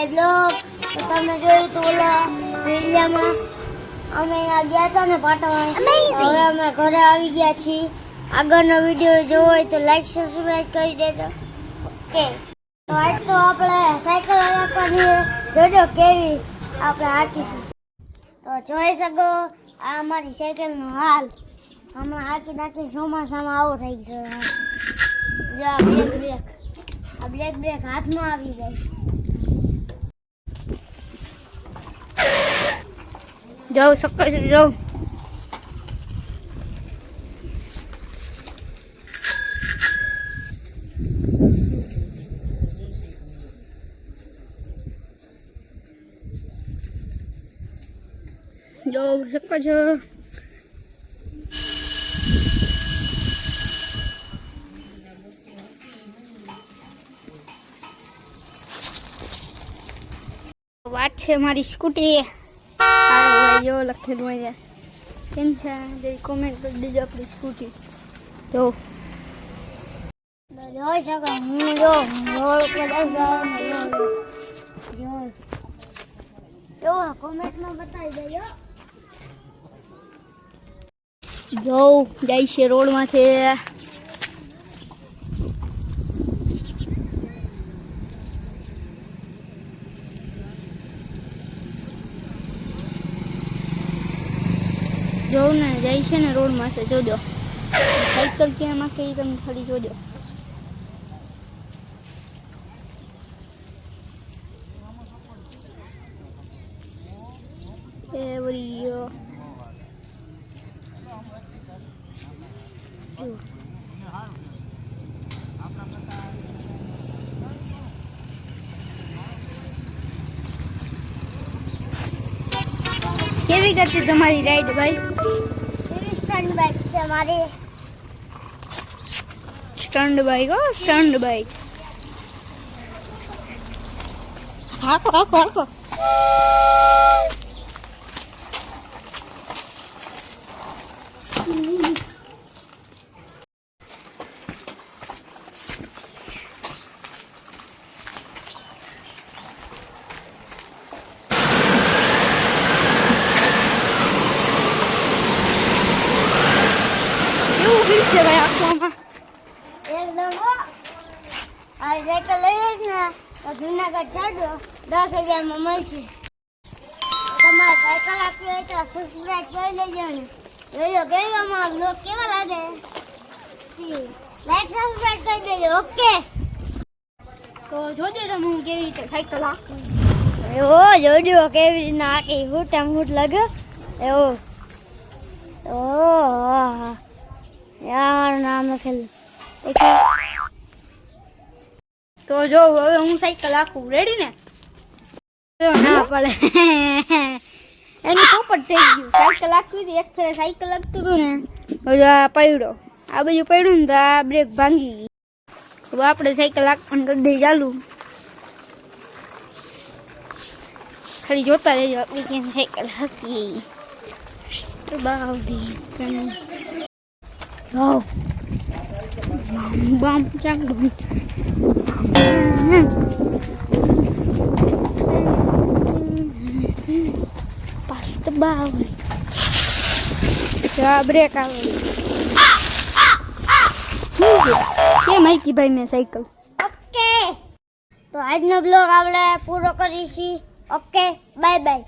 ભાઈ બ્લોગ. તો તમે જોયું તો ઓલા વિડીયોમાં અમે અહીંયા ગયા હતા ને પાટણ. હવે અમે ઘરે આવી ગયા છીએ. આગળનો વિડીયો જોવો હોય તો લાઈક સબસ્ક્રાઇબ કરી દેજો. ઓકે, તો આજ તો આપણે સાયકલ હાંકવાની જોજો કેવી આપણે હાંકીશું. તો જોઈ શકો આ અમારી સાયકલનો હાલ. હમણાં હાંકી નાખી ચોમાસામાં આવો થઈ ગયો. જો આ બ્રેક હાથમાં આવી જાય. જાઉં શક્કર છે જાઉં. જો શક્કર છે. વાત છે મારી સ્કૂટી. જો લખેલું અહીંયા કેમ છે જે કોમેન્ટ કરી દેજો આપણી સ્કૂટી. જો જોઈ શકો હું જો રોડ પર જો કોમેન્ટમાં બતાવી દેજો. જો જાય છે રોડમાંથી. જોઉં ને જાય છે ને રોડ માથે. જોજો સાયકલ ક્યાં નાખે એ તમે ખાલી જોજો. કેવી કરતી તમારી રાઈડ ભાઈ? સ્ટન્ટ બાઇક છે મારી. સ્ટન્ટ બાઇક હો, સ્ટન્ટ બાઇક. હાકો હાકો હાકો. છે ભાઈ આખોમાં એકદમ. આ સાયકલ લઈ ને તો જુનાગઢ ચાડો 10,000 માં મળશે. તમારે સાયકલ આપવી હોય તો સબસ્ક્રાઇબ કરી લેજો ને. વિડીયો કેવામાં બ્લોગ કેવા લાગે લાઈક સબસ્ક્રાઇબ કરી દેજો. ઓકે, તો જોજો તમે હું કેવી રીતે સાયકલ હાંકું. એવો જોજો કેવી રીતના હાંકી. ફૂટ આમ ફૂટ લાગે એવો. ઓહ યાર નામ લખેલું. તો જો હવે હું સાયકલ હાંકું. રેડી ને? ના પડે એની પોપટ થઈ ગયું. સાયકલ હાંકવી હતી એક ફેરે સાયકલ હાંકતું હતું ને હવે આ પડ્યો. આ બાજુ પડ્યું ને તો આ બ્રેક ભાંગી ગઈ. હવે આપણે સાયકલ હાંકવાનું કરી દઈએ ચાલુ. ખાલી જોતા રહેજો આપણે કેમ સાયકલ હાંકી. બાવડી wow bom ચાંગડું પાસ્ટ બાવડી. બ્રેક આવે કેમ હાઈકી ભાઈ મેં સાયકલ. ઓકે, તો આજનો બ્લોગ આપણે પૂરો કરીશું. Okay, bye bye.